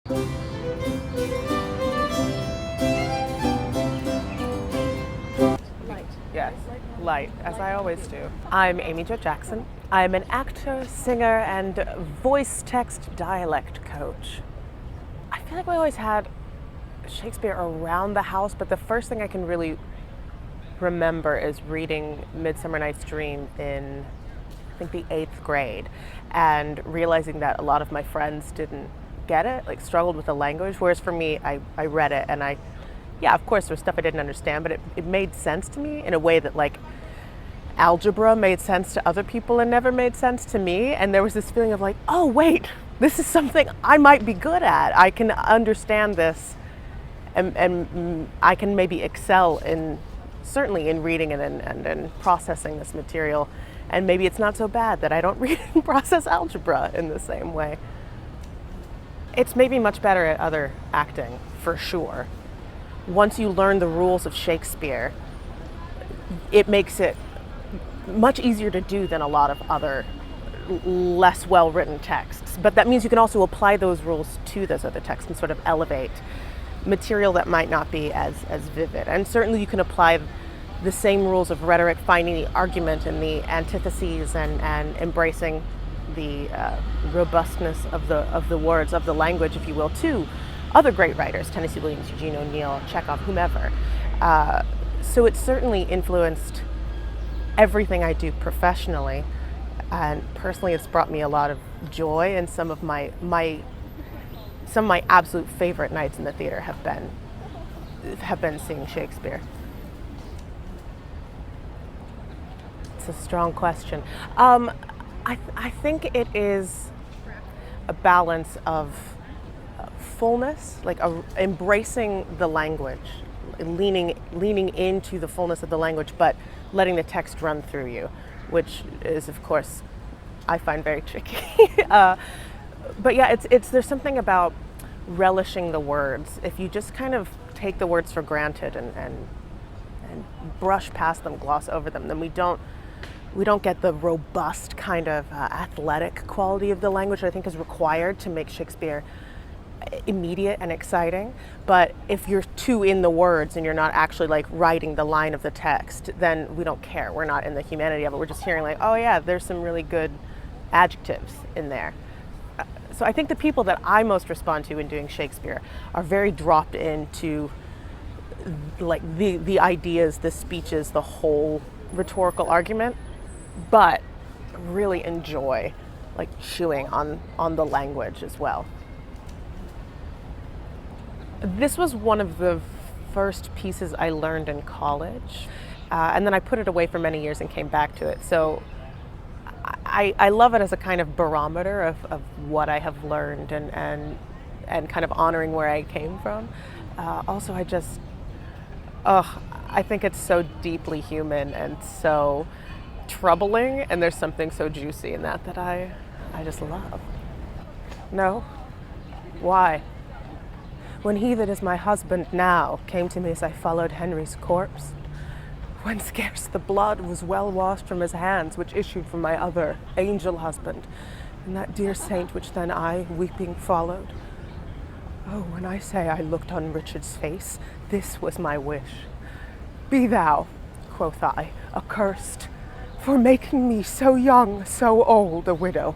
Light. Yes, light, as I always do. I'm Amy Jo Jackson. I'm an actor, singer, and voice text dialect coach. I feel like I always had Shakespeare around the house, but the first thing I can really remember is reading Midsummer Night's Dream in, I think, the 8th grade, and realizing that a lot of my friends didn't get it, like struggled with the language, whereas for me, I read it and yeah, of course there's stuff I didn't understand, but it made sense to me in a way that like algebra made sense to other people and never made sense to me. And there was this feeling of like, oh wait, this is something I might be good at. I can understand this and I can maybe excel in, certainly in reading and processing this material. And maybe it's not so bad that I don't read and process algebra in the same way. It's made me much better at other acting, for sure. Once you learn the rules of Shakespeare, it makes it much easier to do than a lot of other less well-written texts. But that means you can also apply those rules to those other texts and sort of elevate material that might not be as vivid. And certainly you can apply the same rules of rhetoric, finding the argument and the antitheses and embracing the robustness of the words, of the language, if you will, to other great writers, Tennessee Williams, Eugene O'Neill, Chekhov, whomever. So it's certainly influenced everything I do professionally, and personally it's brought me a lot of joy, and some of my absolute favorite nights in the theater have been seeing Shakespeare. It's a strong question. I think it is a balance of fullness, like embracing the language, leaning into the fullness of the language, but letting the text run through you, which is, of course, I find very tricky. But yeah, there's something about relishing the words. If you just kind of take the words for granted and brush past them, gloss over them, then we don't get the robust kind of athletic quality of the language that I think is required to make Shakespeare immediate and exciting. But if you're too in the words and you're not actually like writing the line of the text, then we don't care. We're not in the humanity of it. We're just hearing like, oh yeah, there's some really good adjectives in there. So I think the people that I most respond to in doing Shakespeare are very dropped into like the ideas, the speeches, the whole rhetorical argument, but really enjoy like chewing on the language as well. This was one of the first pieces I learned in college, and then I put it away for many years and came back to it. So I love it as a kind of barometer of what I have learned and kind of honoring where I came from. Also, I think it's so deeply human and so troubling, and there's something so juicy in that I just love. No? Why? When he that is my husband now came to me as I followed Henry's corpse, when scarce the blood was well washed from his hands which issued from my other angel husband, and that dear saint which then I, weeping, followed. Oh, when I say I looked on Richard's face, this was my wish. Be thou, quoth I, accursed, for making me so young, so old a widow.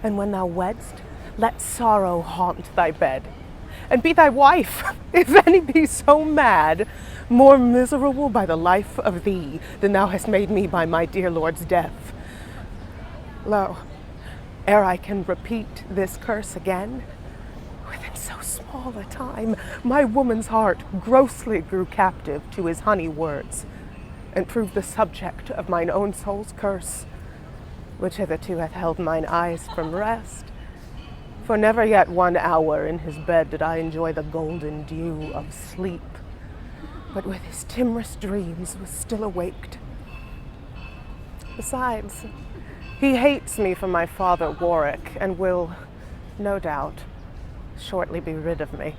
And when thou weddest, let sorrow haunt thy bed. And be thy wife, if any be so mad, more miserable by the life of thee than thou hast made me by my dear Lord's death. Lo, ere I can repeat this curse again, within so small a time, my woman's heart grossly grew captive to his honey words, and proved the subject of mine own soul's curse, which hitherto hath held mine eyes from rest. For never yet 1 hour in his bed did I enjoy the golden dew of sleep, but with his timorous dreams was still awaked. Besides, he hates me for my father Warwick, and will, no doubt, shortly be rid of me.